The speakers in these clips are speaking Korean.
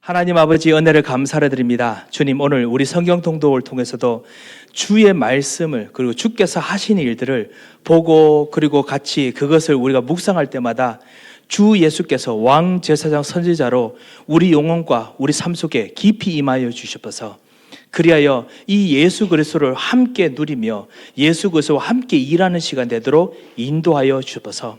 하나님 아버지 은혜를 감사를 드립니다. 주님, 오늘 우리 성경 통독을 통해서도 주의 말씀을 그리고 주께서 하신 일들을 보고 그리고 같이 그것을 우리가 묵상할 때마다 주 예수께서 왕 제사장 선지자로 우리 영혼과 우리 삶 속에 깊이 임하여 주셔서 그리하여 이 예수 그리스도를 함께 누리며 예수 그리스도와 함께 일하는 시간 되도록 인도하여 주셔서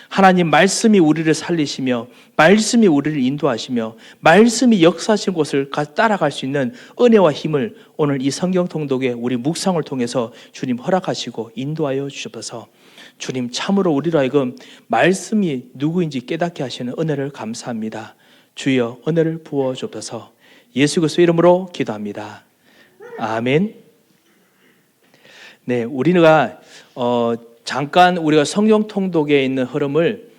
하나님 말씀이 우리를 살리시며 말씀이 우리를 인도하시며 말씀이 역사하신 곳을 따라갈 수 있는 은혜와 힘을 오늘 이 성경 통독에 우리 묵상을 통해서 주님 허락하시고 인도하여 주셔서 주님 참으로 우리로 하여금 말씀이 누구인지 깨닫게 하시는 은혜를 감사합니다. 주여 은혜를 부어 주옵소서. 예수 그리스도 이름으로 기도합니다. 아멘. 네, 우리가 잠깐 우리가 성경 통독에 있는 흐름을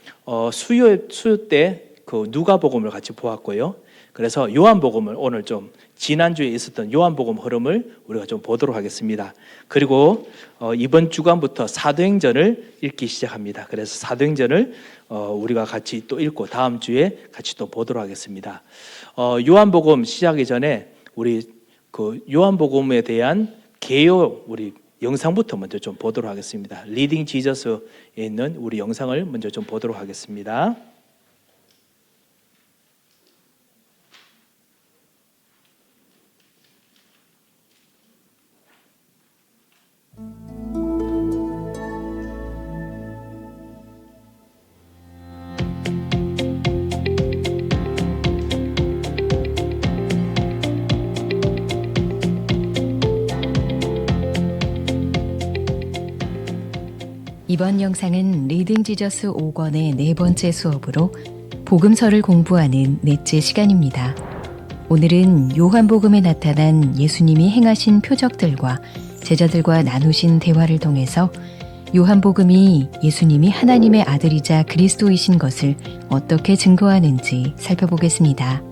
수요 때 그 누가복음을 같이 보았고요. 그래서 요한복음을 오늘 좀 지난주에 있었던 요한복음 흐름을 우리가 좀 보도록 하겠습니다. 그리고 이번 주간부터 사도행전을 읽기 시작합니다. 그래서 사도행전을 우리가 같이 또 읽고 다음 주에 같이 또 보도록 하겠습니다. 요한복음 시작하기 전에 우리 그 요한복음에 대한 개요 우리 영상부터 먼저 좀 보도록 하겠습니다. 리딩 지저스에 있는 우리 영상을 먼저 좀 보도록 하겠습니다. 이번 영상은 리딩 지저스 5권의 네 번째 수업으로 복음서를 공부하는 넷째 시간입니다. 오늘은 요한복음에 나타난 예수님이 행하신 표적들과 제자들과 나누신 대화를 통해서 요한복음이 예수님이 하나님의 아들이자 그리스도이신 것을 어떻게 증거하는지 살펴보겠습니다.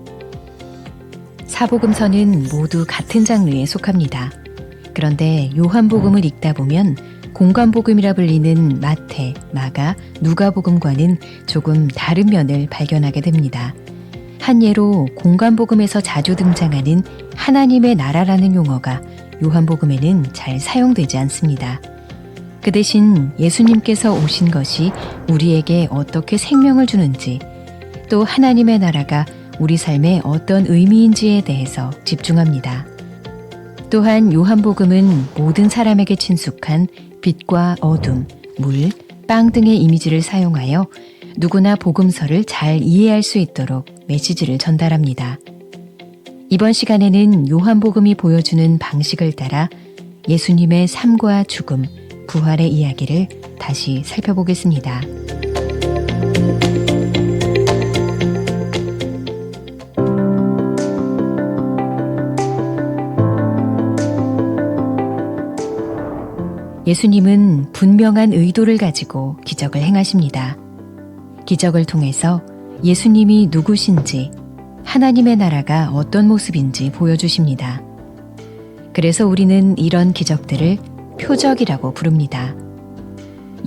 사복음서는 모두 같은 장르에 속합니다. 그런데 요한복음을 읽다 보면 공관복음이라 불리는 마태, 마가, 누가복음과는 조금 다른 면을 발견하게 됩니다. 한 예로 공관복음에서 자주 등장하는 하나님의 나라라는 용어가 요한복음에는 잘 사용되지 않습니다. 그 대신 예수님께서 오신 것이 우리에게 어떻게 생명을 주는지, 또 하나님의 나라가 우리 삶에 어떤 의미인지에 대해서 집중합니다. 또한 요한복음은 모든 사람에게 친숙한 빛과 어둠, 물, 빵 등의 이미지를 사용하여 누구나 복음서를 잘 이해할 수 있도록 메시지를 전달합니다. 이번 시간에는 요한복음이 보여주는 방식을 따라 예수님의 삶과 죽음, 부활의 이야기를 다시 살펴보겠습니다. 예수님은 분명한 의도를 가지고 기적을 행하십니다. 기적을 통해서 예수님이 누구신지, 하나님의 나라가 어떤 모습인지 보여주십니다. 그래서 우리는 이런 기적들을 표적이라고 부릅니다.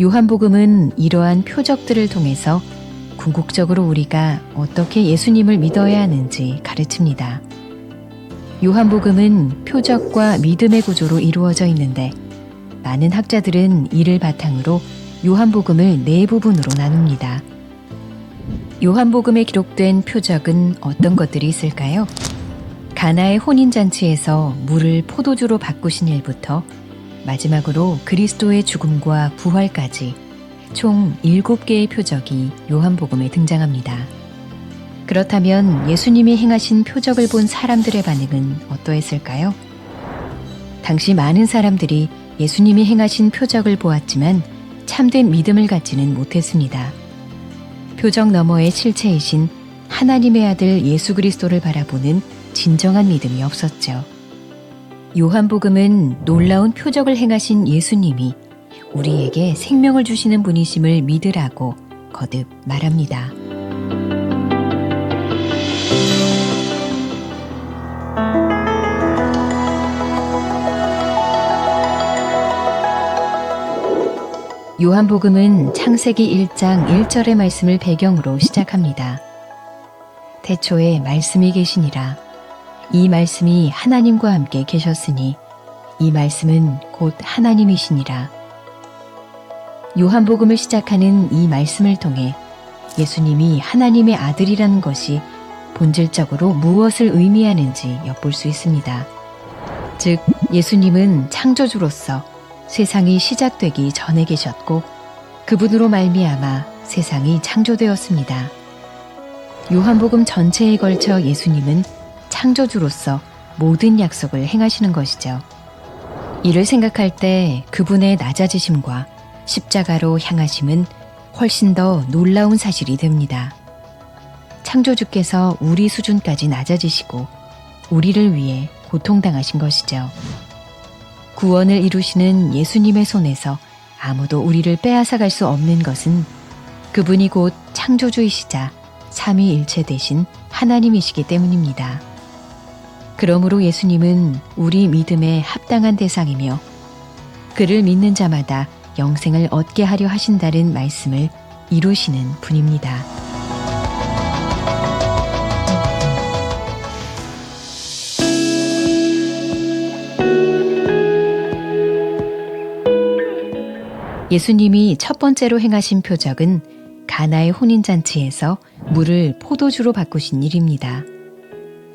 요한복음은 이러한 표적들을 통해서 궁극적으로 우리가 어떻게 예수님을 믿어야 하는지 가르칩니다. 요한복음은 표적과 믿음의 구조로 이루어져 있는데 많은 학자들은 이를 바탕으로 요한복음을 네 부분으로 나눕니다. 요한복음에 기록된 표적은 어떤 것들이 있을까요? 가나의 혼인잔치에서 물을 포도주로 바꾸신 일부터 마지막으로 그리스도의 죽음과 부활까지 총 7개의 표적이 요한복음에 등장합니다. 그렇다면 예수님이 행하신 표적을 본 사람들의 반응은 어떠했을까요? 당시 많은 사람들이 예수님이 행하신 표적을 보았지만 참된 믿음을 갖지는 못했습니다. 표적 너머의 실체이신 하나님의 아들 예수 그리스도를 바라보는 진정한 믿음이 없었죠. 요한복음은 놀라운 표적을 행하신 예수님이 우리에게 생명을 주시는 분이심을 믿으라고 거듭 말합니다. 요한복음은 창세기 1장 1절의 말씀을 배경으로 시작합니다. 태초에 말씀이 계시니라. 이 말씀이 하나님과 함께 계셨으니 이 말씀은 곧 하나님이시니라. 요한복음을 시작하는 이 말씀을 통해 예수님이 하나님의 아들이라는 것이 본질적으로 무엇을 의미하는지 엿볼 수 있습니다. 즉, 예수님은 창조주로서 세상이 시작되기 전에 계셨고 그분으로 말미암아 세상이 창조되었습니다. 요한복음 전체에 걸쳐 예수님은 창조주로서 모든 약속을 행하시는 것이죠. 이를 생각할 때 그분의 낮아지심과 십자가로 향하심은 훨씬 더 놀라운 사실이 됩니다. 창조주께서 우리 수준까지 낮아지시고 우리를 위해 고통당하신 것이죠. 구원을 이루시는 예수님의 손에서 아무도 우리를 빼앗아갈 수 없는 것은 그분이 곧 창조주이시자 삼위일체 되신 하나님이시기 때문입니다. 그러므로 예수님은 우리 믿음에 합당한 대상이며 그를 믿는 자마다 영생을 얻게 하려 하신다는 말씀을 이루시는 분입니다. 예수님이 첫 번째로 행하신 표적은 가나의 혼인잔치에서 물을 포도주로 바꾸신 일입니다.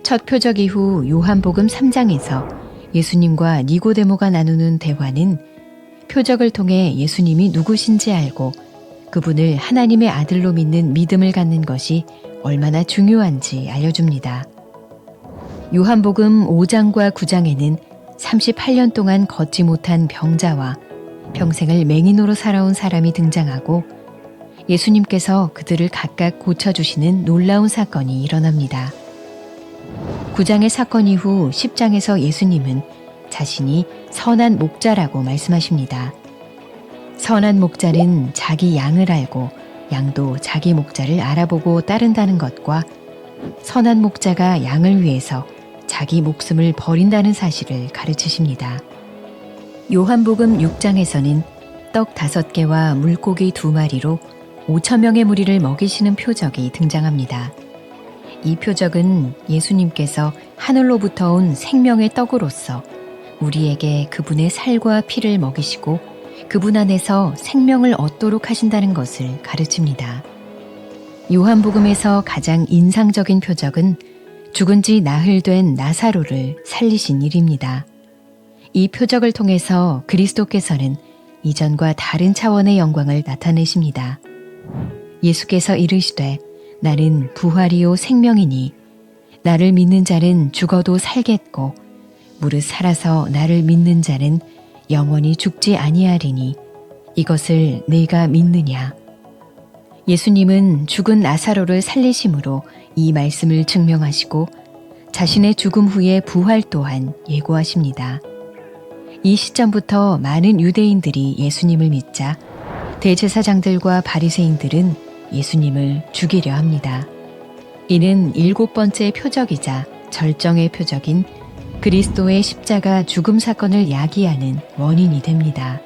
첫 표적 이후 요한복음 3장에서 예수님과 니고데모가 나누는 대화는 표적을 통해 예수님이 누구신지 알고 그분을 하나님의 아들로 믿는 믿음을 갖는 것이 얼마나 중요한지 알려줍니다. 요한복음 5장과 9장에는 38년 동안 걷지 못한 병자와 평생을 맹인으로 살아온 사람이 등장하고 예수님께서 그들을 각각 고쳐주시는 놀라운 사건이 일어납니다. 9장의 사건 이후 10장에서 예수님은 자신이 선한 목자라고 말씀하십니다. 선한 목자는 자기 양을 알고 양도 자기 목자를 알아보고 따른다는 것과 선한 목자가 양을 위해서 자기 목숨을 버린다는 사실을 가르치십니다. 요한복음 6장에서는 떡 5개와 물고기 2마리로 5,000명의 무리를 먹이시는 표적이 등장합니다. 이 표적은 예수님께서 하늘로부터 온 생명의 떡으로서 우리에게 그분의 살과 피를 먹이시고 그분 안에서 생명을 얻도록 하신다는 것을 가르칩니다. 요한복음에서 가장 인상적인 표적은 죽은 지 나흘 된 나사로를 살리신 일입니다. 이 표적을 통해서 그리스도께서는 이전과 다른 차원의 영광을 나타내십니다. 예수께서 이르시되 나는 부활이요 생명이니 나를 믿는 자는 죽어도 살겠고 무릇 살아서 나를 믿는 자는 영원히 죽지 아니하리니 이것을 내가 믿느냐. 예수님은 죽은 나사로를 살리심으로 이 말씀을 증명하시고 자신의 죽음 후의 부활 또한 예고하십니다. 이 시점부터 많은 유대인들이 예수님을 믿자 대제사장들과 바리새인들은 예수님을 죽이려 합니다. 이는 7번째 표적이자 절정의 표적인 그리스도의 십자가 죽음 사건을 야기하는 원인이 됩니다.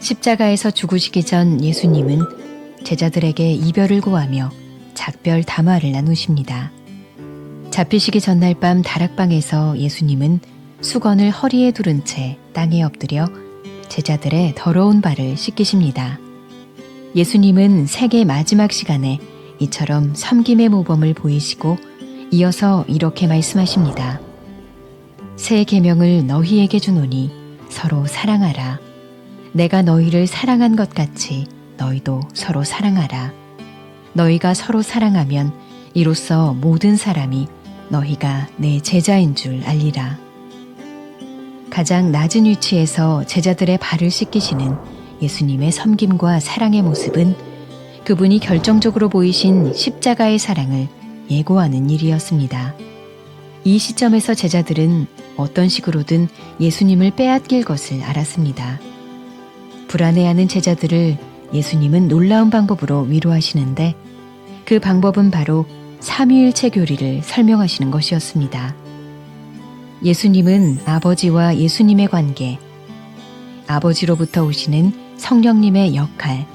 십자가에서 죽으시기 전 예수님은 제자들에게 이별을 고하며 작별 담화를 나누십니다. 잡히시기 전날 밤 다락방에서 예수님은 수건을 허리에 두른 채 땅에 엎드려 제자들의 더러운 발을 씻기십니다. 예수님은 세계 마지막 시간에 이처럼 섬김의 모범을 보이시고 이어서 이렇게 말씀하십니다. 새 계명을 너희에게 주노니 서로 사랑하라. 내가 너희를 사랑한 것 같이 너희도 서로 사랑하라. 너희가 서로 사랑하면 이로써 모든 사람이 너희가 내 제자인 줄 알리라. 가장 낮은 위치에서 제자들의 발을 씻기시는 예수님의 섬김과 사랑의 모습은 그분이 결정적으로 보이신 십자가의 사랑을 예고하는 일이었습니다. 이 시점에서 제자들은 어떤 식으로든 예수님을 빼앗길 것을 알았습니다. 불안해하는 제자들을 예수님은 놀라운 방법으로 위로하시는데 그 방법은 바로 삼위일체 교리를 설명하시는 것이었습니다. 예수님은 아버지와 예수님의 관계, 아버지로부터 오시는 성령님의 역할,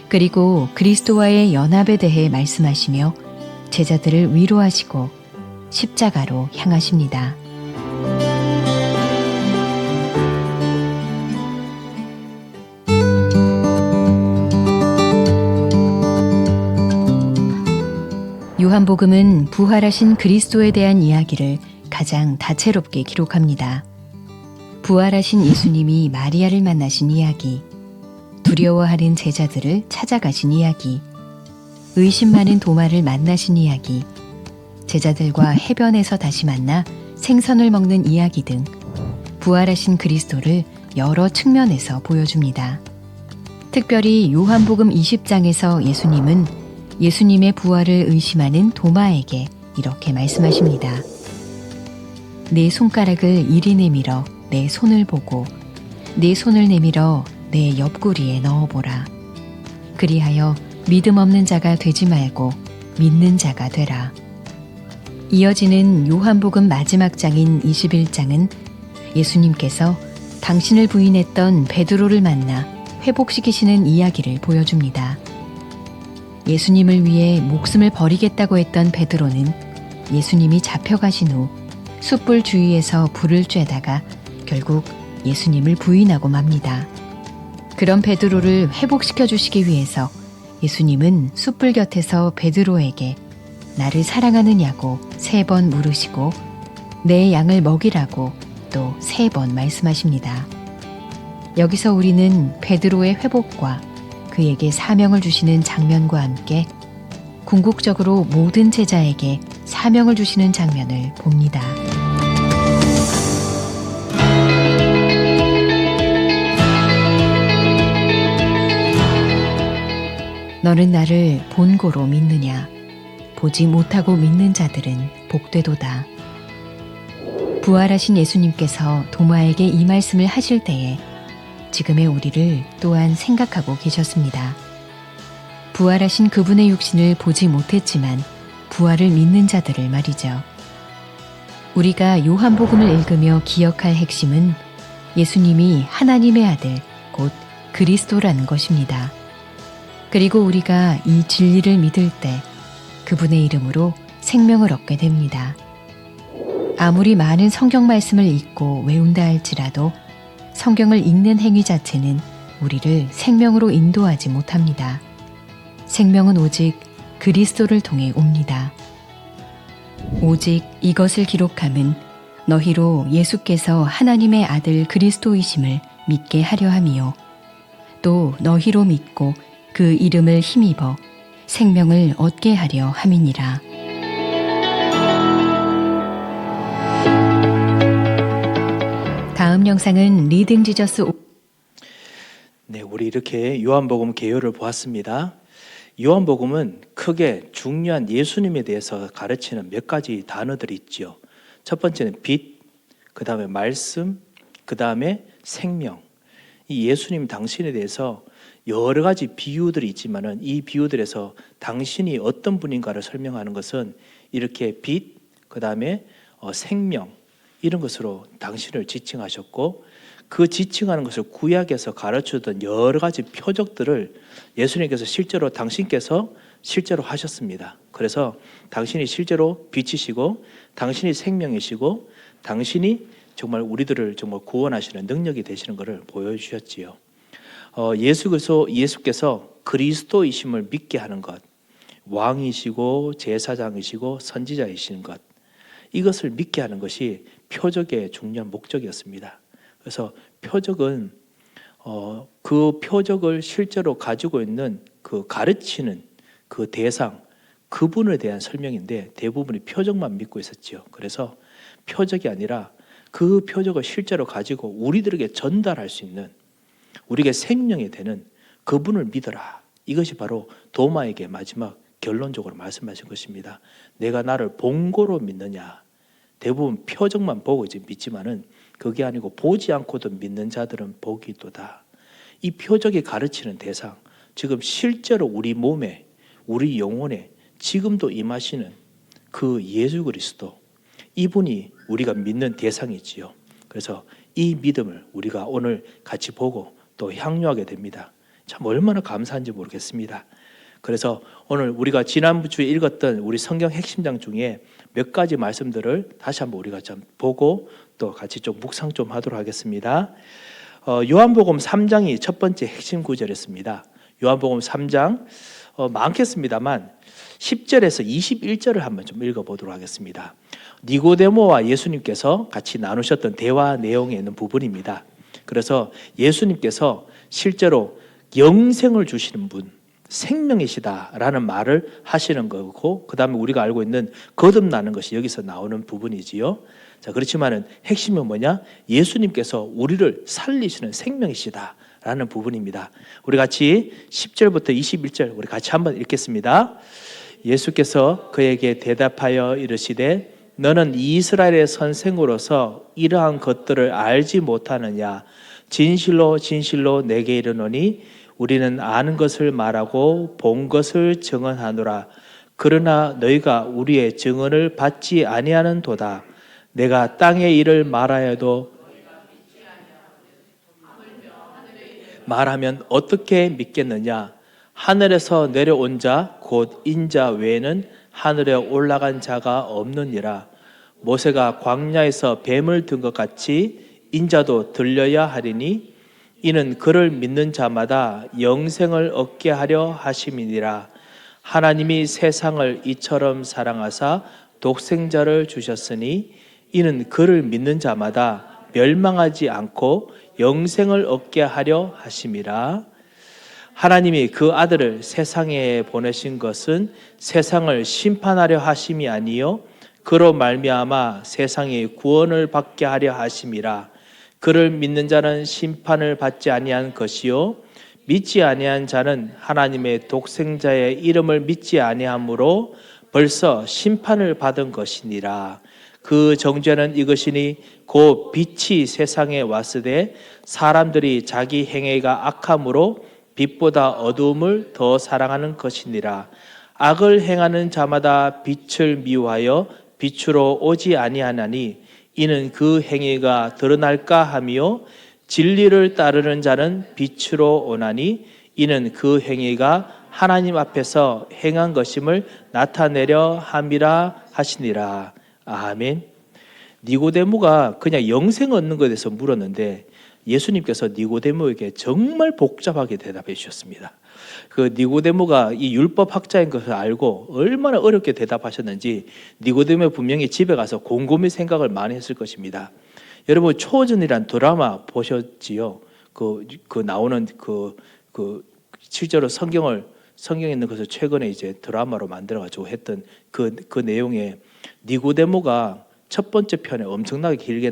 그리고 그리스도와의 연합에 대해 말씀하시며 제자들을 위로하시고 십자가로 향하십니다. 요한복음은 부활하신 그리스도에 대한 이야기를 가장 다채롭게 기록합니다. 부활하신 예수님이 마리아를 만나신 이야기, 두려워하는 제자들을 찾아가신 이야기, 의심 많은 도마를 만나신 이야기, 제자들과 해변에서 다시 만나 생선을 먹는 이야기 등 부활하신 그리스도를 여러 측면에서 보여줍니다. 특별히 요한복음 20장에서 예수님은 예수님의 부활을 의심하는 도마에게 이렇게 말씀하십니다. 내 손가락을 이리 내밀어 내 손을 보고 내 손을 내밀어 내 옆구리에 넣어보라. 그리하여 믿음 없는 자가 되지 말고 믿는 자가 되라. 이어지는 요한복음 마지막 장인 21장은 예수님께서 당신을 부인했던 베드로를 만나 회복시키시는 이야기를 보여줍니다. 예수님을 위해 목숨을 버리겠다고 했던 베드로는 예수님이 잡혀가신 후 숯불 주위에서 불을 쬐다가 결국 예수님을 부인하고 맙니다. 그런 베드로를 회복시켜 주시기 위해서 예수님은 숯불 곁에서 베드로에게 나를 사랑하느냐고 3번 물으시고 내 양을 먹이라고 또 3번 말씀하십니다. 여기서 우리는 베드로의 회복과 그에게 사명을 주시는 장면과 함께 궁극적으로 모든 제자에게 사명을 주시는 장면을 봅니다. 너는 나를 본고로 믿느냐? 보지 못하고 믿는 자들은 복되도다. 부활하신 예수님께서 도마에게 이 말씀을 하실 때에 지금의 우리를 또한 생각하고 계셨습니다. 부활하신 그분의 육신을 보지 못했지만 부활을 믿는 자들을 말이죠. 우리가 요한복음을 읽으며 기억할 핵심은 예수님이 하나님의 아들, 곧 그리스도라는 것입니다. 그리고 우리가 이 진리를 믿을 때 그분의 이름으로 생명을 얻게 됩니다. 아무리 많은 성경 말씀을 읽고 외운다 할지라도 성경을 읽는 행위 자체는 우리를 생명으로 인도하지 못합니다. 생명은 오직 그리스도를 통해 옵니다. 오직 이것을 기록함은 너희로 예수께서 하나님의 아들 그리스도이심을 믿게 하려 함이요 또 너희로 믿고 그 이름을 힘입어 생명을 얻게 하려 함이니라. 다음 영상은 리딩 지저스. 네, 우리 이렇게 요한복음 개요를 보았습니다. 요한복음은 크게 중요한 예수님에 대해서 가르치는 몇 가지 단어들이 있죠. 첫 번째는 빛, 그 다음에 말씀, 그 다음에 생명. 이 예수님 당신에 대해서 여러 가지 비유들이 있지만은 이 비유들에서 당신이 어떤 분인가를 설명하는 것은 이렇게 빛, 그 다음에 생명, 이런 것으로 당신을 지칭하셨고, 그 지칭하는 것을 구약에서 가르쳐주던 여러 가지 표적들을 예수님께서 실제로 당신께서 실제로 하셨습니다. 그래서 당신이 실제로 빛이시고 당신이 생명이시고 당신이 정말 우리들을 정말 구원하시는 능력이 되시는 것을 보여주셨지요. 예수께서 그리스도이심을 믿게 하는 것, 왕이시고 제사장이시고 선지자이신 것, 이것을 믿게 하는 것이 표적의 중요한 목적이었습니다. 그래서 표적은 그 표적을 실제로 가지고 있는 그 가르치는 그 대상, 그분에 대한 설명인데 대부분이 표적만 믿고 있었죠. 그래서 표적이 아니라 그 표적을 실제로 가지고 우리들에게 전달할 수 있는, 우리에게 생명이 되는 그분을 믿어라. 이것이 바로 도마에게 마지막 결론적으로 말씀하신 것입니다. 내가 나를 본고로 믿느냐. 대부분 표적만 보고 이제 믿지만은 그게 아니고 보지 않고도 믿는 자들은 복이 있도다. 이 표적이 가르치는 대상, 지금 실제로 우리 몸에, 우리 영혼에 지금도 임하시는 그 예수 그리스도, 이분이 우리가 믿는 대상이지요. 그래서 이 믿음을 우리가 오늘 같이 보고 또 향유하게 됩니다. 참 얼마나 감사한지 모르겠습니다. 그래서 오늘 우리가 지난주에 읽었던 우리 성경 핵심장 중에 몇 가지 말씀들을 다시 한번 우리가 좀 보고 또 같이 좀 묵상 좀 하도록 하겠습니다. 요한복음 3장이 첫 번째 핵심 구절이었습니다. 요한복음 3장 많겠습니다만 10절에서 21절을 한번 좀 읽어보도록 하겠습니다. 니고데모와 예수님께서 같이 나누셨던 대화 내용에 있는 부분입니다. 그래서 예수님께서 실제로 영생을 주시는 분, 생명이시다라는 말을 하시는 거고, 그 다음에 우리가 알고 있는 거듭나는 것이 여기서 나오는 부분이지요. 자, 그렇지만은 핵심은 뭐냐? 예수님께서 우리를 살리시는 생명이시다라는 부분입니다. 우리 같이 10절부터 21절 우리 같이 한번 읽겠습니다. 예수께서 그에게 대답하여 이르시되 너는 이스라엘의 선생으로서 이러한 것들을 알지 못하느냐? 진실로 진실로 내게 이르노니 우리는 아는 것을 말하고 본 것을 증언하노라. 그러나 너희가 우리의 증언을 받지 아니하는도다. 내가 땅의 일을 말하여도 말하면 어떻게 믿겠느냐? 하늘에서 내려온 자 곧 인자 외에는 하늘에 올라간 자가 없느니라. 모세가 광야에서 뱀을 든 것 같이 인자도 들려야 하리니 이는 그를 믿는 자마다 영생을 얻게 하려 하심이니라. 하나님이 세상을 이처럼 사랑하사 독생자를 주셨으니 이는 그를 믿는 자마다 멸망하지 않고 영생을 얻게 하려 하심이라. 하나님이 그 아들을 세상에 보내신 것은 세상을 심판하려 하심이 아니요 그로 말미암아 세상이 구원을 받게 하려 하심이라. 그를 믿는 자는 심판을 받지 아니한 것이요 믿지 아니한 자는 하나님의 독생자의 이름을 믿지 아니하므로 벌써 심판을 받은 것이니라. 그 정죄는 이것이니 곧 빛이 세상에 왔으되 사람들이 자기 행위가 악함으로 빛보다 어두움을 더 사랑하는 것이니라. 악을 행하는 자마다 빛을 미워하여 빛으로 오지 아니하나니 이는 그 행위가 드러날까 하며 진리를 따르는 자는 빛으로 오나니 이는 그 행위가 하나님 앞에서 행한 것임을 나타내려 함이라 하시니라. 아멘. 니고데모가 그냥 영생 얻는 것에 대해서 물었는데 예수님께서 니고데모에게 정말 복잡하게 대답해 주셨습니다. 그 니고데모가 이 율법 학자인 것을 알고 얼마나 어렵게 대답하셨는지 니고데모 분명히 집에 가서 곰곰이 생각을 많이 했을 것입니다. 여러분 초전이란 드라마 보셨지요? 그 나오는 실제로 성경에 있는 것을 최근에 이제 드라마로 만들어 가지고 했던 그 내용에 니고데모가 첫 번째 편에 엄청나게 길게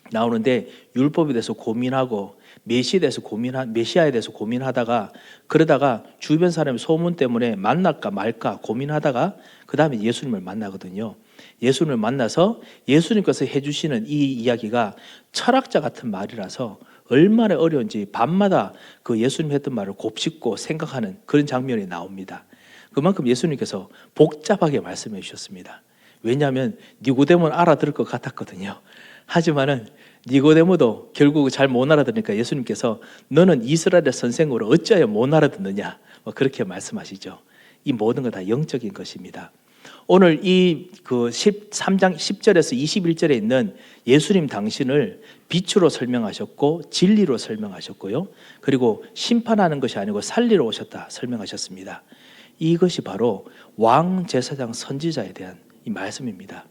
나오는데 율법에 대해서 고민하고 메시아에 대해서 고민하다가 그러다가 주변 사람의 소문 때문에 만날까 말까 고민하다가 그 다음에 예수님을 만나거든요. 예수님을 만나서 예수님께서 해주시는 이 이야기가 철학자 같은 말이라서 얼마나 어려운지 밤마다 그 예수님 했던 말을 곱씹고 생각하는 그런 장면이 나옵니다. 그만큼 예수님께서 복잡하게 말씀해 주셨습니다. 왜냐하면 니고데모는 알아들을 것 같았거든요. 하지만은 니고데모도 결국 잘 못 알아들으니까 예수님께서 너는 이스라엘의 선생으로 어찌하여 못 알아듣느냐 그렇게 말씀하시죠. 이 모든 건 다 영적인 것입니다. 오늘 이 13장 10절에서 21절에 있는 예수님 당신을 빛으로 설명하셨고 진리로 설명하셨고요. 그리고 심판하는 것이 아니고 살리러 오셨다 설명하셨습니다. 이것이 바로 왕 제사장 선지자에 대한 이 말씀입니다.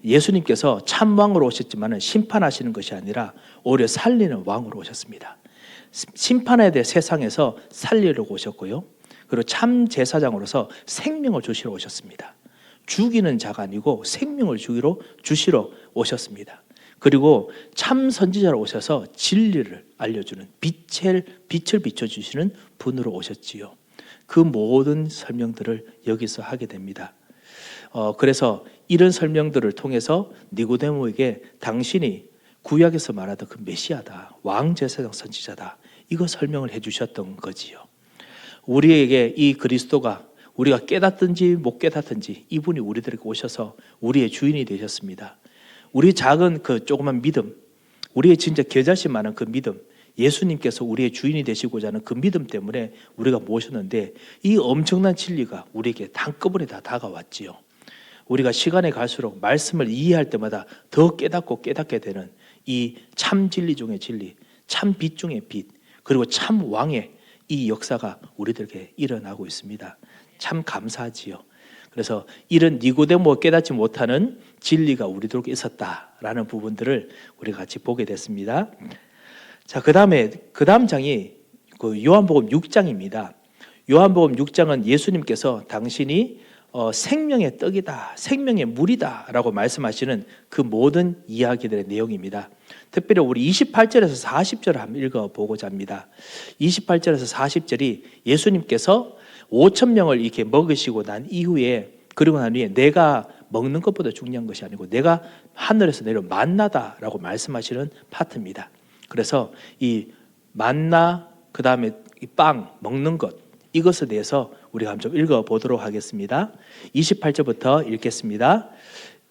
예수님께서 참 왕으로 오셨지만 심판하시는 것이 아니라 오히려 살리는 왕으로 오셨습니다. 심판에 대해 세상에서 살리려고 오셨고요. 그리고 참 제사장으로서 생명을 주시러 오셨습니다. 죽이는 자가 아니고 생명을 주시러 오셨습니다. 그리고 참 선지자로 오셔서 진리를 알려주는 빛을 비춰주시는 분으로 오셨지요. 그 모든 설명들을 여기서 하게 됩니다. 그래서 이런 설명들을 통해서 니고데모에게 당신이 구약에서 말하던 그 메시아다, 왕제사장 선지자다, 이거 설명을 해주셨던 거지요. 우리에게 이 그리스도가 우리가 깨닫든지 못 깨닫든지 이분이 우리들에게 오셔서 우리의 주인이 되셨습니다. 우리 작은 그 조그만 믿음, 우리의 진짜 겨자씨만한 그 믿음, 예수님께서 우리의 주인이 되시고자 하는 그 믿음 때문에 우리가 모셨는데 이 엄청난 진리가 우리에게 한꺼번에 다 다가왔지요. 우리가 시간이 갈수록 말씀을 이해할 때마다 더 깨닫고 깨닫게 되는 이 참 진리 중의 진리, 참 빛 중의 빛, 그리고 참 왕의 이 역사가 우리들에게 일어나고 있습니다. 참 감사하지요. 그래서 이런 니고데모 깨닫지 못하는 진리가 우리들에게 있었다라는 부분들을 우리가 같이 보게 됐습니다. 자, 그 다음 장이 그 요한복음 6장입니다. 요한복음 6장은 예수님께서 당신이 생명의 떡이다, 생명의 물이다라고 말씀하시는 그 모든 이야기들의 내용입니다. 특별히 우리 28절에서 40절을 한번 읽어보고자 합니다. 28절에서 40절이 예수님께서 5,000명을 이렇게 먹으시고 난 이후에, 그리고 난 후에 내가 먹는 것보다 중요한 것이 아니고 내가 하늘에서 내려온 만나다라고 말씀하시는 파트입니다. 그래서 이 만나, 그 다음에 이 빵 먹는 것, 이것에 대해서 우리가 한번 좀 읽어보도록 하겠습니다. 28절부터 읽겠습니다.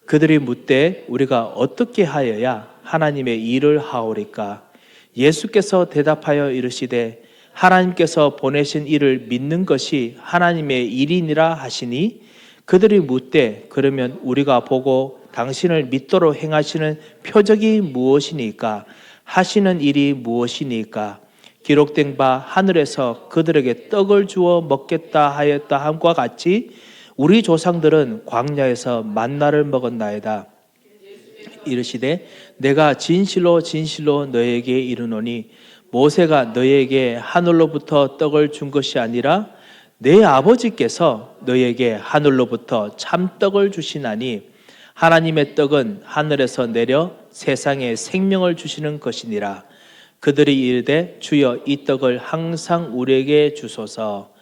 그들이 묻되 우리가 어떻게 하여야 하나님의 일을 하오리까? 예수께서 대답하여 이르시되 하나님께서 보내신 이를 믿는 것이 하나님의 일이니라 하시니, 그들이 묻되 그러면 우리가 보고 당신을 믿도록 행하시는 표적이 무엇이니까? 하시는 일이 무엇이니까? 기록된 바 하늘에서 그들에게 떡을 주어 먹겠다 하였다 함과 같이 우리 조상들은 광야에서 만나를 먹었나이다. 이르시되 내가 진실로 진실로 너에게 이르노니 모세가 너에게 하늘로부터 떡을 준 것이 아니라 내 아버지께서 너에게 하늘로부터 참떡을 주시나니, 하나님의 떡은 하늘에서 내려 세상에 생명을 주시는 것이니라. 그들이 이르되 주여 이 떡을 항상 우리에게 주소서.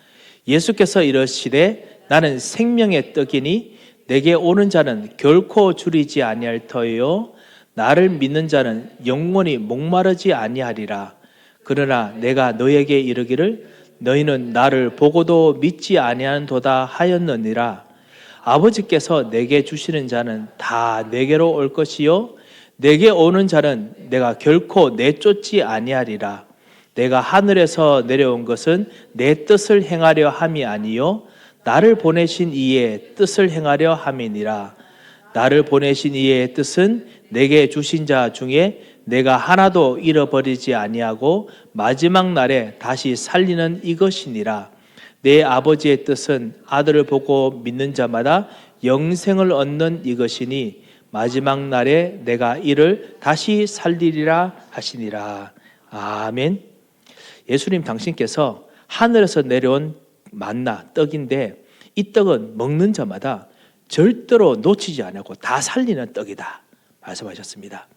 예수께서 이르시되 나는 생명의 떡이니 내게 오는 자는 결코 줄이지 아니할 터이요 나를 믿는 자는 영원히 목마르지 아니하리라. 그러나 내가 너에게 이르기를 너희는 나를 보고도 믿지 아니하는도다 하였느니라. 아버지께서 내게 주시는 자는 다 내게로 올 것이요 내게 오는 자는 내가 결코 내쫓지 아니하리라. 내가 하늘에서 내려온 것은 내 뜻을 행하려 함이 아니요 나를 보내신 이의 뜻을 행하려 함이니라. 나를 보내신 이의 뜻은 내게 주신 자 중에 내가 하나도 잃어버리지 아니하고 마지막 날에 다시 살리는 이것이니라. 내 아버지의 뜻은 아들을 보고 믿는 자마다 영생을 얻는 이것이니 마지막 날에 내가 이를 다시 살리리라 하시니라. 아멘. 예수님 당신께서 하늘에서 내려온 만나 떡인데 이 떡은 먹는 자마다 절대로 놓치지 않고 다 살리는 떡이다 말씀하셨습니다.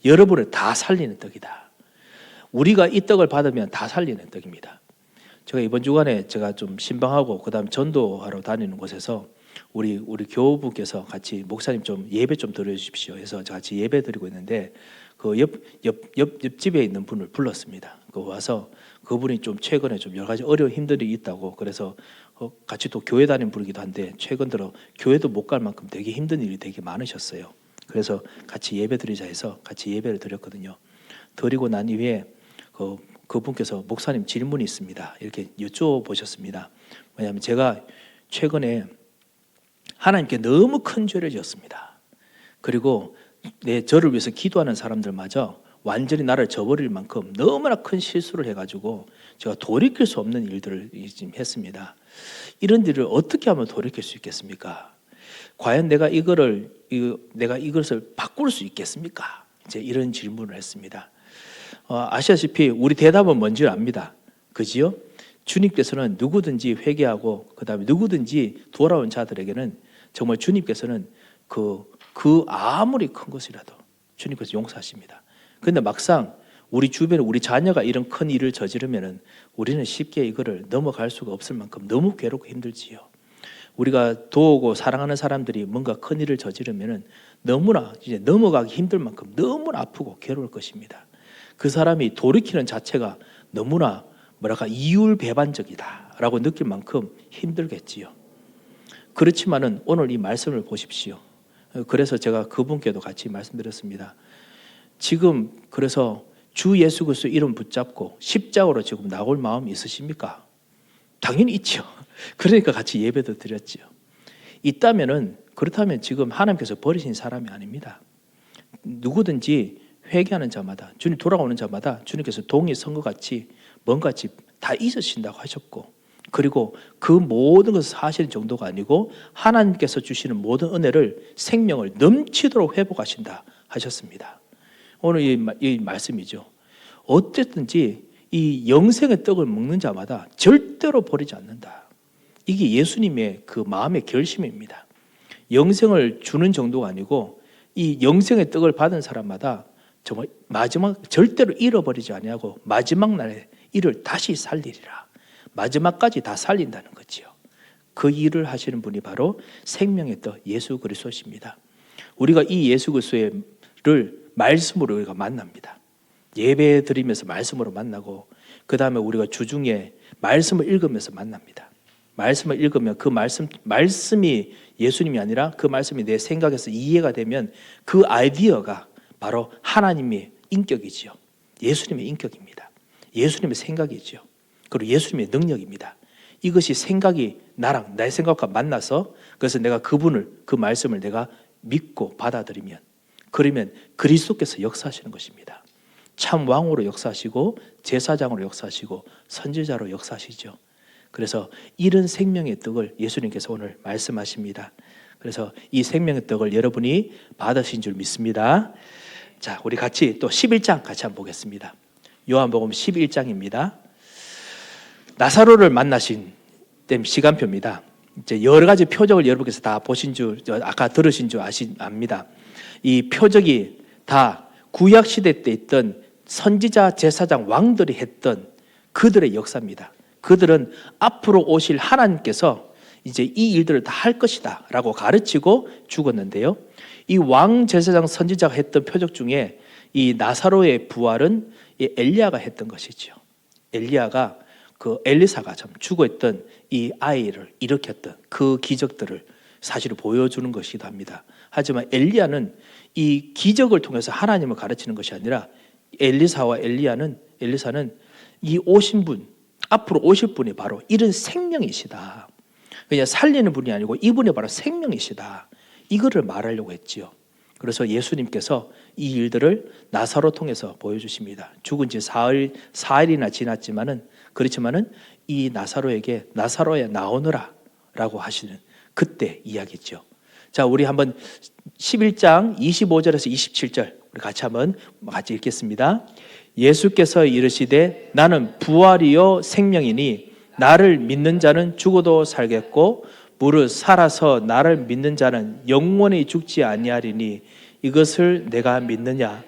여러분을 다 살리는 떡이다. 우리가 이 떡을 받으면 다 살리는 떡입니다. 제가 이번 주간에 제가 좀 신방하고 그다음 전도하러 다니는 곳에서 우리 교우분께서 같이 목사님 좀 예배 좀 드려주십시오 해서 같이 예배 드리고 있는데 그 옆집에 있는 분을 불렀습니다. 그 와서 그분이 좀 최근에 좀 여러 가지 어려운 힘들이 있다고, 그래서 같이 또 교회 다니는 분이기도 한데 최근 들어 교회도 못 갈 만큼 되게 힘든 일이 되게 많으셨어요. 그래서 같이 예배 드리자 해서 같이 예배를 드렸거든요. 드리고 난 이후에 그분께서 목사님 질문이 있습니다 이렇게 여쭤보셨습니다. 왜냐하면 제가 최근에 하나님께 너무 큰 죄를 지었습니다. 그리고 저를 위해서 기도하는 사람들마저 완전히 나를 저버릴 만큼 너무나 큰 실수를 해가지고 제가 돌이킬 수 없는 일들을 지금 했습니다. 이런 일을 어떻게 하면 돌이킬 수 있겠습니까? 과연 내가 이것을 바꿀 수 있겠습니까? 이제 이런 질문을 했습니다. 아시다시피 우리 대답은 뭔지 압니다. 그지요? 주님께서는 누구든지 회개하고 그 다음에 누구든지 돌아온 자들에게는 정말 주님께서는 그 아무리 큰 것이라도 주님께서 용서하십니다. 그런데 막상 우리 주변에 우리 자녀가 이런 큰 일을 저지르면은 우리는 쉽게 이거를 넘어갈 수가 없을 만큼 너무 괴롭고 힘들지요. 우리가 도우고 사랑하는 사람들이 뭔가 큰 일을 저지르면은 너무나 이제 넘어가기 힘들 만큼 너무나 아프고 괴로울 것입니다. 그 사람이 돌이키는 자체가 너무나 이율배반적이다라고 느낄 만큼 힘들겠지요. 그렇지만은 오늘 이 말씀을 보십시오. 그래서 제가 그분께도 같이 말씀드렸습니다. 지금 그래서 주 예수 그리스도 이름 붙잡고 십자가로 지금 나올 마음 있으십니까? 당연히 있죠. 그러니까 같이 예배도 드렸죠. 있다면은 그렇다면 지금 하나님께서 버리신 사람이 아닙니다. 누구든지 회개하는 자마다, 주님 돌아오는 자마다 주님께서 동이 선 것 같이 뭔같이 다 잊으신다고 하셨고, 그리고 그 모든 것을 하시는 정도가 아니고 하나님께서 주시는 모든 은혜를, 생명을 넘치도록 회복하신다 하셨습니다. 오늘 이 말씀이죠. 어쨌든지 이 영생의 떡을 먹는 자마다 절대로 버리지 않는다. 이게 예수님의 그 마음의 결심입니다. 영생을 주는 정도가 아니고 이 영생의 떡을 받은 사람마다 정말 마지막 절대로 잃어버리지 아니하고 마지막 날에 이를 다시 살리리라. 마지막까지 다 살린다는 거지요. 그 일을 하시는 분이 바로 생명의 떡 예수 그리스도십니다. 우리가 이 예수 그리스도를 말씀으로 우리가 만납니다. 예배 드리면서 말씀으로 만나고, 그 다음에 우리가 주중에 말씀을 읽으면서 만납니다. 말씀을 읽으면 그 말씀이 예수님이 아니라 그 말씀이 내 생각에서 이해가 되면 그 아이디어가 바로 하나님의 인격이지요. 예수님의 인격입니다. 예수님의 생각이지요. 그리고 예수님의 능력입니다. 이것이 생각이 나랑 나의 생각과 만나서, 그래서 내가 그분을, 그 말씀을 내가 믿고 받아들이면, 그러면 그리스도께서 역사하시는 것입니다. 참 왕으로 역사하시고 제사장으로 역사하시고 선지자로 역사하시죠. 그래서 이런 생명의 떡을 예수님께서 오늘 말씀하십니다. 그래서 이 생명의 떡을 여러분이 받으신 줄 믿습니다. 자, 우리 같이 또 11장 같이 한번 보겠습니다. 요한복음 11장입니다. 나사로를 만나신 시간표입니다. 이제 여러 가지 표적을 여러분께서 다 보신 줄, 아까 들으신 줄 압니다. 이 표적이 다 구약 시대 때 있던 선지자, 제사장, 왕들이 했던 그들의 역사입니다. 그들은 앞으로 오실 하나님께서 이제 이 일들을 다 할 것이다 라고 가르치고 죽었는데요. 이 왕, 제사장, 선지자가 했던 표적 중에 이 나사로의 부활은 이 엘리야가 했던 것이죠. 엘리야가 그 엘리사가 참 죽어있던 이 아이를 일으켰던 그 기적들을 사실 보여주는 것이기도 합니다. 하지만 엘리야는 이 기적을 통해서 하나님을 가르치는 것이 아니라 엘리사와 엘리사는 이 오신 분, 앞으로 오실 분이 바로 이런 생명이시다. 그냥 살리는 분이 아니고 이분이 바로 생명이시다. 이거를 말하려고 했지요. 그래서 예수님께서 이 일들을 나사로 통해서 보여주십니다. 죽은 지 4일이나 지났지만은, 그렇지만은 이 나사로에게 나사로야 나오너라 라고 하시는 그때 이야기죠. 자, 우리 한번 11장 25절에서 27절 우리 같이 읽겠습니다. 예수께서 이르시되 나는 부활이요 생명이니 나를 믿는 자는 죽어도 살겠고 무릇 살아서 나를 믿는 자는 영원히 죽지 아니하리니 이것을 내가 믿느냐.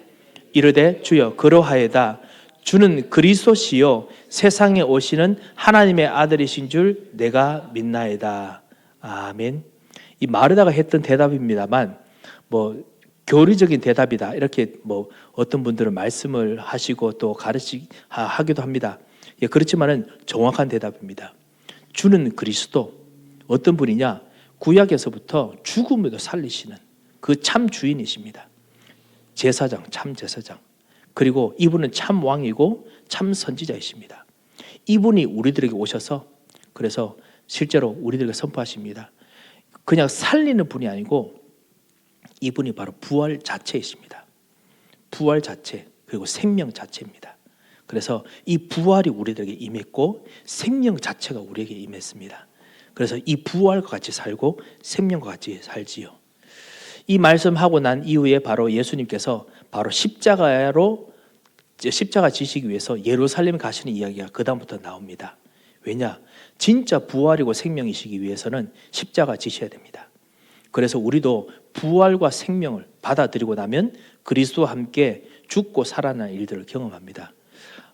이르되 주여 그러하여다. 주는 그리스도시요 세상에 오시는 하나님의 아들이신 줄 내가 믿나이다. 아멘. 이 마르다가 했던 대답입니다만 교리적인 대답이다 이렇게 어떤 분들은 말씀을 하시고 또 하기도 합니다. 예, 그렇지만은 정확한 대답입니다. 주는 그리스도 어떤 분이냐? 구약에서부터 죽음에도 살리시는 그 참 주인이십니다. 제사장, 참 제사장. 그리고 이분은 참 왕이고 참 선지자이십니다. 이분이 우리들에게 오셔서 그래서 실제로 우리들에게 선포하십니다. 그냥 살리는 분이 아니고 이분이 바로 부활 자체이십니다. 부활 자체, 그리고 생명 자체입니다. 그래서 이 부활이 우리들에게 임했고 생명 자체가 우리에게 임했습니다. 그래서 이 부활과 같이 살고 생명과 같이 살지요. 이 말씀하고 난 이후에 바로 예수님께서 바로 십자가 지시기 위해서 예루살렘 가시는 이야기가 그 다음부터 나옵니다. 왜냐? 진짜 부활이고 생명이시기 위해서는 십자가 지셔야 됩니다. 그래서 우리도 부활과 생명을 받아들이고 나면 그리스도와 함께 죽고 살아나는 일들을 경험합니다.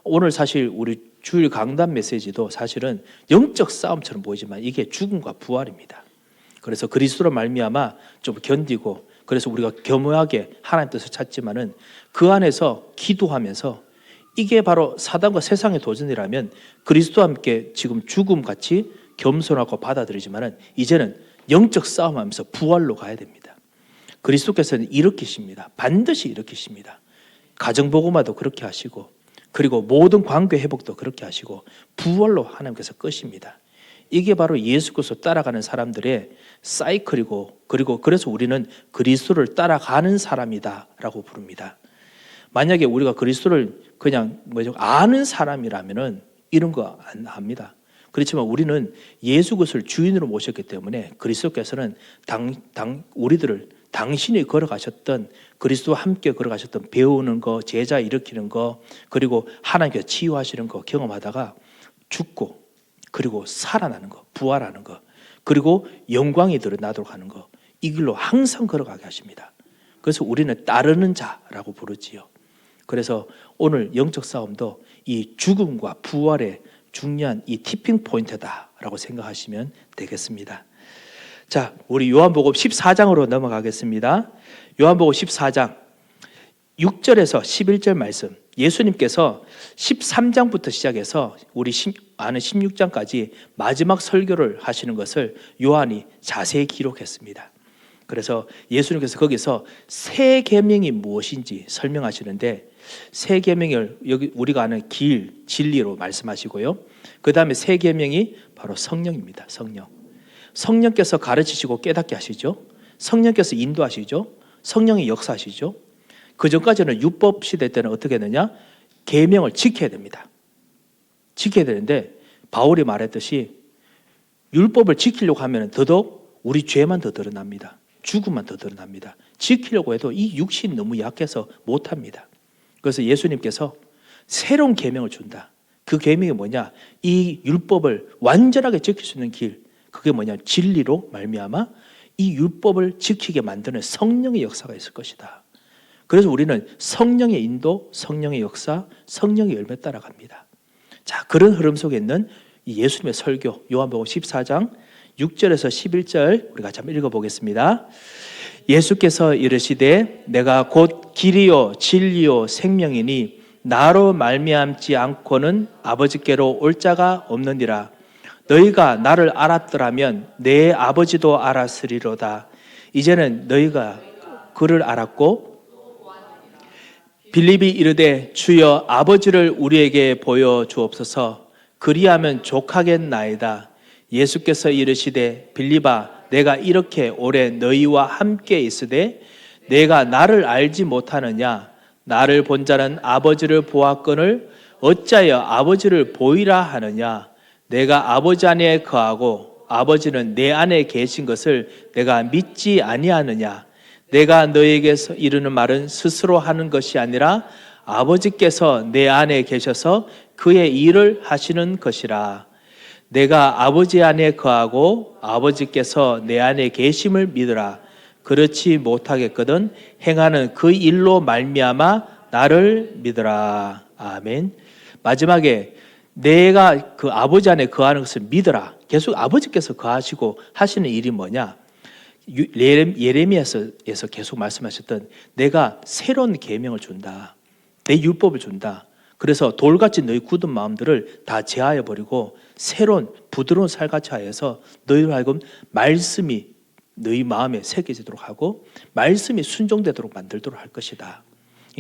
오늘 사실 우리 주일 강단 메시지도 사실은 영적 싸움처럼 보이지만 이게 죽음과 부활입니다. 그래서 그리스도로 말미암아 좀 견디고, 그래서 우리가 겸허하게 하나님 뜻을 찾지만은 그 안에서 기도하면서 이게 바로 사단과 세상의 도전이라면 그리스도와 함께 지금 죽음같이 겸손하고 받아들이지만은 이제는 영적 싸움하면서 부활로 가야 됩니다. 그리스도께서는 일으키십니다. 반드시 일으키십니다. 가정복음화도 그렇게 하시고, 그리고 모든 관계 회복도 그렇게 하시고, 부활로 하나님께서 끄십니다. 이게 바로 예수 그리스도 따라가는 사람들의 사이클이고, 그리고 그래서 우리는 그리스도를 따라가는 사람이다라고 부릅니다. 만약에 우리가 그리스도를 그냥 아는 사람이라면은 이런 거 안 합니다. 그렇지만 우리는 예수 그리스도를 주인으로 모셨기 때문에 그리스도께서는 우리들을 당신이 걸어가셨던, 그리스도와 함께 걸어가셨던 배우는 거, 제자 일으키는 거, 그리고 하나님께서 치유하시는 거 경험하다가 죽고, 그리고 살아나는 거, 부활하는 거, 그리고 영광이 드러나도록 하는 거, 이 길로 항상 걸어가게 하십니다. 그래서 우리는 따르는 자라고 부르지요. 그래서 오늘 영적 싸움도 이 죽음과 부활의 중요한 이 티핑 포인트다라고 생각하시면 되겠습니다. 자, 우리 요한복음 14장으로 넘어가겠습니다. 요한복음 14장 6절에서 11절 말씀, 예수님께서 13장부터 시작해서 우리 아는 16장까지 마지막 설교를 하시는 것을 요한이 자세히 기록했습니다. 그래서 예수님께서 거기서 새 계명이 무엇인지 설명하시는데, 새 계명을 여기 우리가 아는 길, 진리로 말씀하시고요. 그 다음에 새 계명이 바로 성령입니다. 성령. 성령께서 가르치시고 깨닫게 하시죠. 성령께서 인도하시죠. 성령이 역사하시죠. 그 전까지는 율법 시대 때는 어떻게 했느냐? 계명을 지켜야 됩니다. 지켜야 되는데 바울이 말했듯이 율법을 지키려고 하면 더더욱 우리 죄만 더 드러납니다. 죽음만 더 드러납니다. 지키려고 해도 이 육신이 너무 약해서 못합니다. 그래서 예수님께서 새로운 계명을 준다. 그 계명이 뭐냐? 이 율법을 완전하게 지킬 수 있는 길, 그게 뭐냐? 진리로 말미암아 이 율법을 지키게 만드는 성령의 역사가 있을 것이다. 그래서 우리는 성령의 인도, 성령의 역사, 성령의 열매 따라갑니다. 자, 그런 흐름 속에 있는 이 예수님의 설교, 요한복음 14장 6절에서 11절 우리 같이 한번 읽어보겠습니다. 예수께서 이르시되 내가 곧 길이요 진리요 생명이니 나로 말미암지 않고는 아버지께로 올 자가 없느니라. 너희가 나를 알았더라면 내 아버지도 알았으리로다. 이제는 너희가 그를 알았고 빌립이 이르되 주여 아버지를 우리에게 보여주옵소서. 그리하면 족하겠나이다. 예수께서 이르시되 빌립아 내가 이렇게 오래 너희와 함께 있으되 내가 나를 알지 못하느냐? 나를 본 자는 아버지를 보았거늘 어찌하여 아버지를 보이라 하느냐? 내가 아버지 안에 거하고 아버지는 내 안에 계신 것을 내가 믿지 아니하느냐? 내가 너에게서 이르는 말은 스스로 하는 것이 아니라 아버지께서 내 안에 계셔서 그의 일을 하시는 것이라. 내가 아버지 안에 거하고 아버지께서 내 안에 계심을 믿으라. 그렇지 못하겠거든 행하는 그 일로 말미암아 나를 믿으라. 아멘. 마지막에 내가 그 아버지 안에 거하는 것을 믿으라. 계속 아버지께서 거하시고 하시는 일이 뭐냐? 예레미야에서 계속 말씀하셨던 내가 새로운 계명을 준다. 내 율법을 준다. 그래서 돌같이 너희 굳은 마음들을 다 제하여 버리고 새로운 부드러운 살같이 하여서 너희로 하여금 말씀이 너희 마음에 새겨지도록 하고 말씀이 순종되도록 만들도록 할 것이다.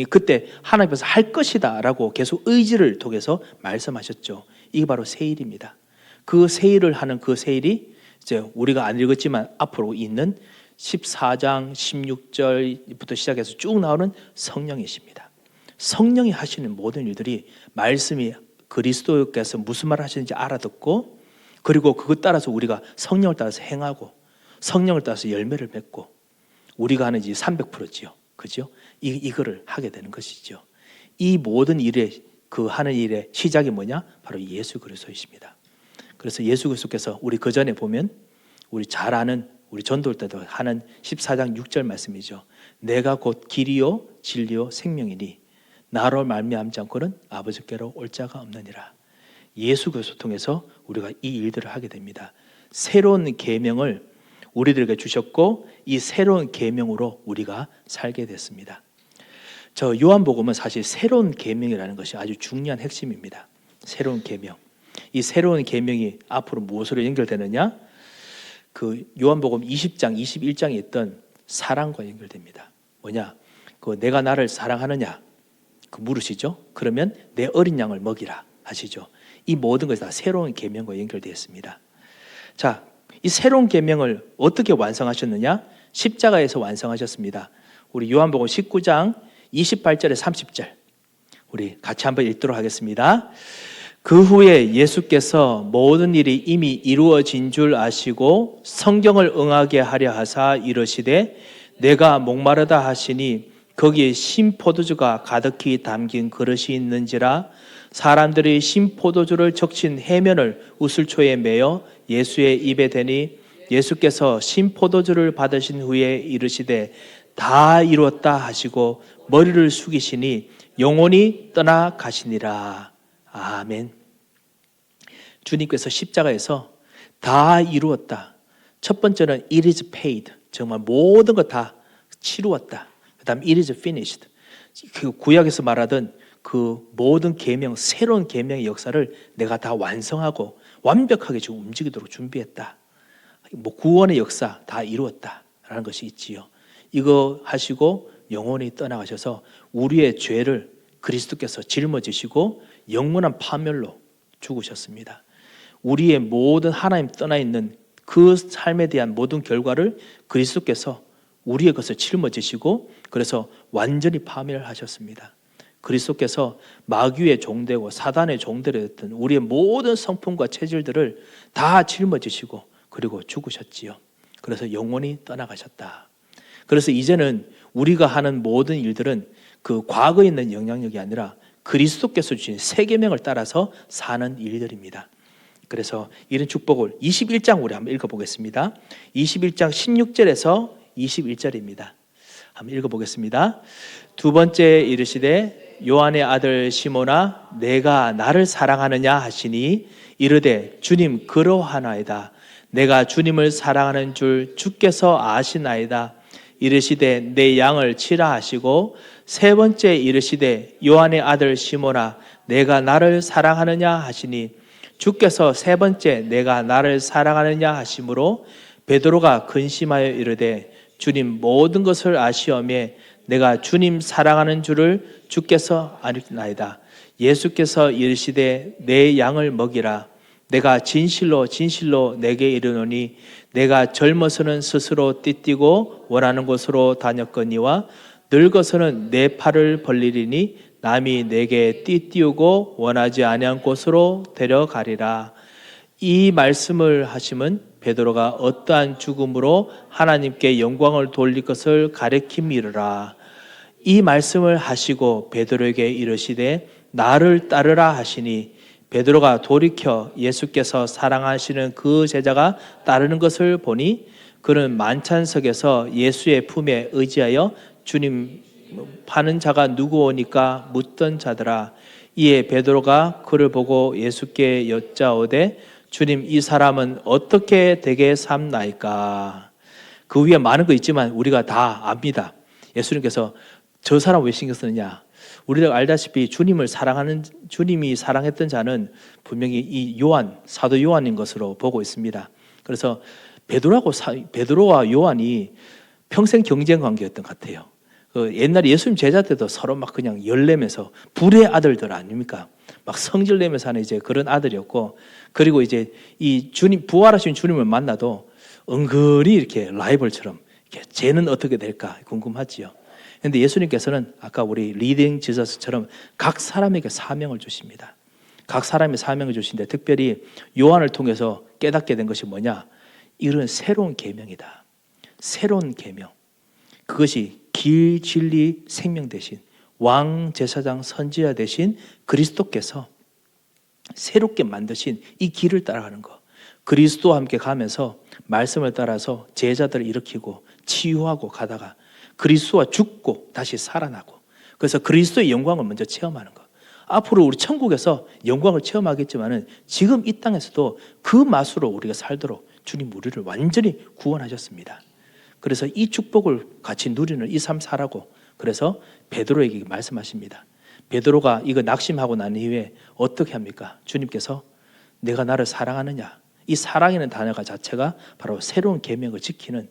그때 하나님께서 할 것이다 라고 계속 의지를 통해서 말씀하셨죠. 이게 바로 세일입니다. 그 세일을 하는 그 세일이 이제 우리가 안 읽었지만 앞으로 있는 14장 16절부터 시작해서 쭉 나오는 성령이십니다. 성령이 하시는 모든 일들이 말씀이 그리스도께서 무슨 말을 하시는지 알아듣고 그리고 그것 따라서 우리가 성령을 따라서 행하고 성령을 따라서 열매를 맺고 우리가 하는 이 300%지요. 그죠? 이거를 하게 되는 것이죠. 이 모든 일의 그 하는 일의 시작이 뭐냐? 바로 예수 그리스도이십니다. 그래서 예수 그리스도께서 우리 그 전에 보면 우리 잘 아는 우리 전도할 때도 하는 14장 6절 말씀이죠. 내가 곧 길이요 진리요 생명이니 나로 말미암지 않고는 아버지께로 올 자가 없느니라. 예수 그리스도 통해서 우리가 이 일들을 하게 됩니다. 새로운 계명을 우리들에게 주셨고 이 새로운 계명으로 우리가 살게 됐습니다. 저 요한복음은 사실 새로운 계명이라는 것이 아주 중요한 핵심입니다. 새로운 계명. 이 새로운 계명이 앞으로 무엇으로 연결되느냐? 그 요한복음 20장, 21장에 있던 사랑과 연결됩니다. 뭐냐? 그 내가 나를 사랑하느냐? 그 물으시죠? 그러면 내 어린 양을 먹이라 하시죠. 이 모든 것이 다 새로운 계명과 연결되어 있습니다. 자, 이 새로운 계명을 어떻게 완성하셨느냐? 십자가에서 완성하셨습니다. 우리 요한복음 19장 28절에 30절 우리 같이 한번 읽도록 하겠습니다. 그 후에 예수께서 모든 일이 이미 이루어진 줄 아시고 성경을 응하게 하려 하사 이르시되 내가 목마르다 하시니 거기에 신포도주가 가득히 담긴 그릇이 있는지라 사람들이 신포도주를 적신 해면을 우슬초에 매어 예수의 입에 대니 예수께서 신포도주를 받으신 후에 이르시되 다 이루었다 하시고 머리를 숙이시니 영혼이 떠나가시니라. 아멘. 주님께서 십자가에서 다 이루었다. 첫 번째는 it is paid. 정말 모든 것 다 치루었다. 그 다음 it is finished. 그 구약에서 말하던 그 모든 계명, 새로운 계명의 역사를 내가 다 완성하고 완벽하게 지금 움직이도록 준비했다. 뭐 구원의 역사 다 이루었다라는 것이 있지요. 이거 하시고 영원히 떠나가셔서 우리의 죄를 그리스도께서 짊어지시고 영원한 파멸로 죽으셨습니다. 우리의 모든 하나님 떠나 있는 그 삶에 대한 모든 결과를 그리스도께서 우리의 것을 짊어지시고 그래서 완전히 파멸을 하셨습니다. 그리스도께서 마귀의 종되고 사단의 종되었던 우리의 모든 성품과 체질들을 다 짊어지시고 그리고 죽으셨지요. 그래서 영원히 떠나가셨다. 그래서 이제는 우리가 하는 모든 일들은 그 과거에 있는 영향력이 아니라 그리스도께서 주신 새 계명을 따라서 사는 일들입니다. 그래서 이런 축복을 21장 우리 한번 읽어보겠습니다. 21장 16절에서 21절입니다. 한번 읽어보겠습니다. 두 번째 이르시되 요한의 아들 시몬아 내가 나를 사랑하느냐 하시니 이르되 주님 그러하나이다. 내가 주님을 사랑하는 줄 주께서 아시나이다. 이르시되 내 양을 치라 하시고 세 번째 이르시되 요한의 아들 시몬아 내가 나를 사랑하느냐 하시니 주께서 세 번째 내가 나를 사랑하느냐 하심으로 베드로가 근심하여 이르되 주님 모든 것을 아시오매 내가 주님 사랑하는 줄을 주께서 아시나이다. 예수께서 이르시되 내 양을 먹이라. 내가 진실로 진실로 내게 이르노니 내가 젊어서는 스스로 띠뛰고 원하는 곳으로 다녔거니와 늙어서는 내 팔을 벌리리니 남이 내게 띠띠우고 원하지 아니한 곳으로 데려가리라. 이 말씀을 하심은 베드로가 어떠한 죽음으로 하나님께 영광을 돌릴 것을 가리킴이라. 이 말씀을 하시고 베드로에게 이르시되 나를 따르라 하시니 베드로가 돌이켜 예수께서 사랑하시는 그 제자가 따르는 것을 보니 그는 만찬석에서 예수의 품에 의지하여 주님 파는 자가 누구오니까 묻던 자더라. 이에 베드로가 그를 보고 예수께 여짜오되 주님 이 사람은 어떻게 되게 삼나이까. 그 위에 많은 거 있지만 우리가 다 압니다. 예수님께서 저 사람 왜 신경 쓰느냐. 우리가 알다시피 주님이 사랑했던 자는 분명히 이 요한, 사도 요한인 것으로 보고 있습니다. 그래서 베드로와 요한이 평생 경쟁 관계였던 것 같아요. 옛날에 예수님 제자 때도 서로 막 그냥 열내면서 불의 아들들 아닙니까? 막 성질내면서 하는 이제 그런 아들이었고, 그리고 이제 이 주님, 부활하신 주님을 만나도 은근히 이렇게 라이벌처럼 이렇게 쟤는 어떻게 될까 궁금하지요. 그런데 예수님께서는 아까 우리 리딩 지저스처럼 각 사람에게 사명을 주십니다. 각 사람의 사명을 주시는데 특별히 요한을 통해서 깨닫게 된 것이 뭐냐? 이런 새로운 계명이다. 새로운 계명. 그것이 길, 진리, 생명 대신 왕, 제사장, 선지자 대신 그리스도께서 새롭게 만드신 이 길을 따라가는 것. 그리스도와 함께 가면서 말씀을 따라서 제자들을 일으키고 치유하고 가다가 그리스도와 죽고 다시 살아나고, 그래서 그리스도의 영광을 먼저 체험하는 것. 앞으로 우리 천국에서 영광을 체험하겠지만은 지금 이 땅에서도 그 맛으로 우리가 살도록 주님 우리를 완전히 구원하셨습니다. 그래서 이 축복을 같이 누리는 이 삶 살라고 그래서 베드로에게 말씀하십니다. 베드로가 이거 낙심하고 난 이후에 어떻게 합니까? 주님께서 내가 나를 사랑하느냐? 이 사랑이라는 단어가 자체가 바로 새로운 계명을 지키는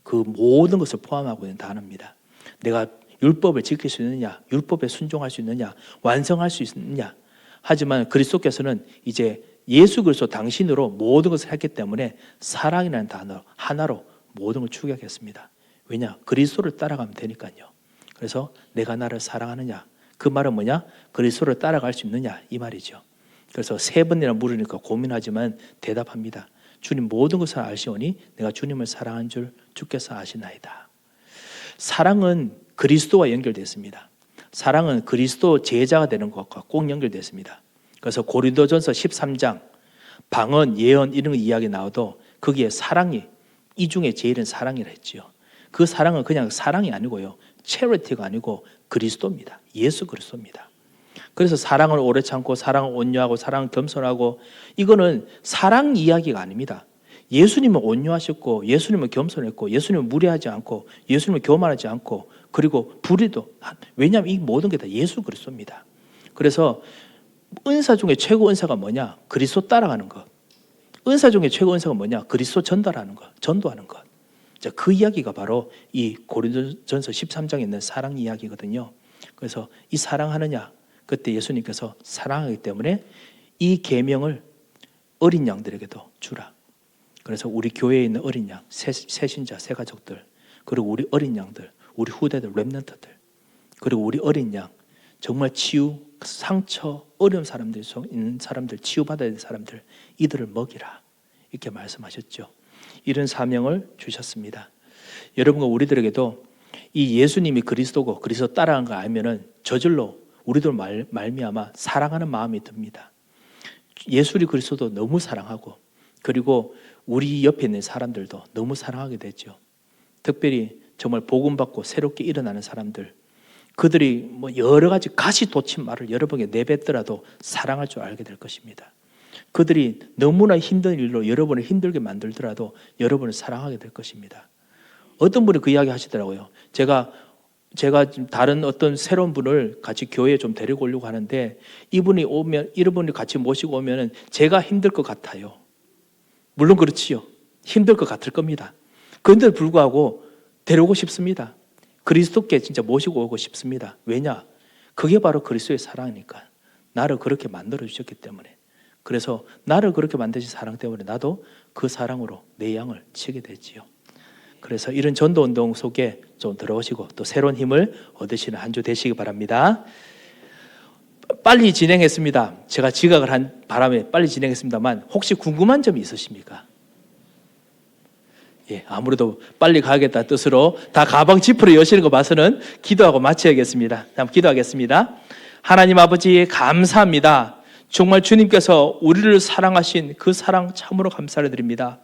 그 모든 것을 포함하고 있는 단어입니다. 내가 율법을 지킬 수 있느냐, 율법에 순종할 수 있느냐, 완성할 수 있느냐. 하지만 그리스도께서는 이제 예수 그리스도 당신으로 모든 것을 했기 때문에 사랑이라는 단어 하나로 모든 걸 축약했습니다. 왜냐? 그리스도를 따라가면 되니까요. 그래서 내가 나를 사랑하느냐? 그 말은 뭐냐? 그리스도를 따라갈 수 있느냐? 이 말이죠. 그래서 3번이나 물으니까 고민하지만 대답합니다. 주님 모든 것을 아시오니 내가 주님을 사랑한 줄 주께서 아시나이다. 사랑은 그리스도와 연결됐습니다. 사랑은 그리스도 제자가 되는 것과 꼭 연결됐습니다. 그래서 고린도전서 13장 방언, 예언 이런 이야기 나와도 거기에 사랑이 이 중에 제일은 사랑이라 했지요. 그 사랑은 그냥 사랑이 아니고요. 체리티가 아니고 그리스도입니다. 예수 그리스도입니다. 그래서 사랑을 오래 참고 사랑을 온유하고 사랑을 겸손하고 이거는 사랑 이야기가 아닙니다. 예수님은 온유하셨고 예수님은 겸손했고 예수님은 무례하지 않고 예수님은 교만하지 않고 그리고 불의도 왜냐하면 이 모든 게 다 예수 그리스도입니다. 그래서 은사 중에 최고 은사가 뭐냐? 그리스도 따라가는 것. 은사 중에 최고 은사가 뭐냐? 그리스도 전달하는 것, 전도하는 것. 자, 그 이야기가 바로 이 고린도전서 13장에 있는 사랑 이야기거든요. 그래서 이 사랑하느냐? 그때 예수님께서 사랑하기 때문에 이 계명을 어린 양들에게도 주라. 그래서 우리 교회에 있는 어린 양, 새신자, 새가족들, 그리고 우리 어린 양들, 우리 후대들, 렘넌트들, 그리고 우리 어린 양, 정말 치유, 상처, 어려운 사람들 있는 사람들, 치유받아야 될 사람들, 이들을 먹이라. 이렇게 말씀하셨죠. 이런 사명을 주셨습니다. 여러분과 우리들에게도 이 예수님이 그리스도고 그리스도 따라간 거 알면은 저절로 우리들 말미암아 사랑하는 마음이 듭니다. 예수리 그리스도도 너무 사랑하고 그리고 우리 옆에 있는 사람들도 너무 사랑하게 되죠. 특별히 정말 복음 받고 새롭게 일어나는 사람들, 그들이 뭐 여러 가지 가시 돋친 말을 여러분에게 내뱉더라도 사랑할 줄 알게 될 것입니다. 그들이 너무나 힘든 일로 여러분을 힘들게 만들더라도 여러분을 사랑하게 될 것입니다. 어떤 분이 그 이야기 하시더라고요. 제가 다른 어떤 새로운 분을 같이 교회에 좀 데리고 오려고 하는데 이분이 오면, 이런 분이 같이 모시고 오면은 제가 힘들 것 같아요. 물론 그렇지요. 힘들 것 같을 겁니다. 그런데도 불구하고 데려오고 싶습니다. 그리스도께 진짜 모시고 오고 싶습니다. 왜냐? 그게 바로 그리스도의 사랑이니까. 나를 그렇게 만들어 주셨기 때문에. 그래서 나를 그렇게 만드신 사랑 때문에 나도 그 사랑으로 내 양을 치게 되지요. 그래서 이런 전도운동 속에 좀 들어오시고 또 새로운 힘을 얻으시는 한 주 되시기 바랍니다. 빨리 진행했습니다. 제가 지각을 한 바람에 빨리 진행했습니다만 혹시 궁금한 점이 있으십니까? 예, 아무래도 빨리 가야겠다 뜻으로 다 가방 지퍼를 여시는 거 봐서는 기도하고 마쳐야겠습니다. 한번 기도하겠습니다. 하나님 아버지 감사합니다. 정말 주님께서 우리를 사랑하신 그 사랑 참으로 감사를 드립니다.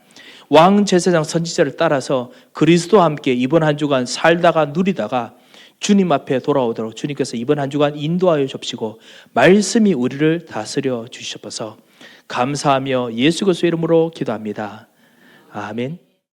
왕 제사장 선지자를 따라서 그리스도와 함께 이번 한 주간 살다가 누리다가 주님 앞에 돌아오도록 주님께서 이번 한 주간 인도하여 주시고 말씀이 우리를 다스려 주시옵소서. 감사하며 예수 그리스도의 이름으로 기도합니다. 아멘.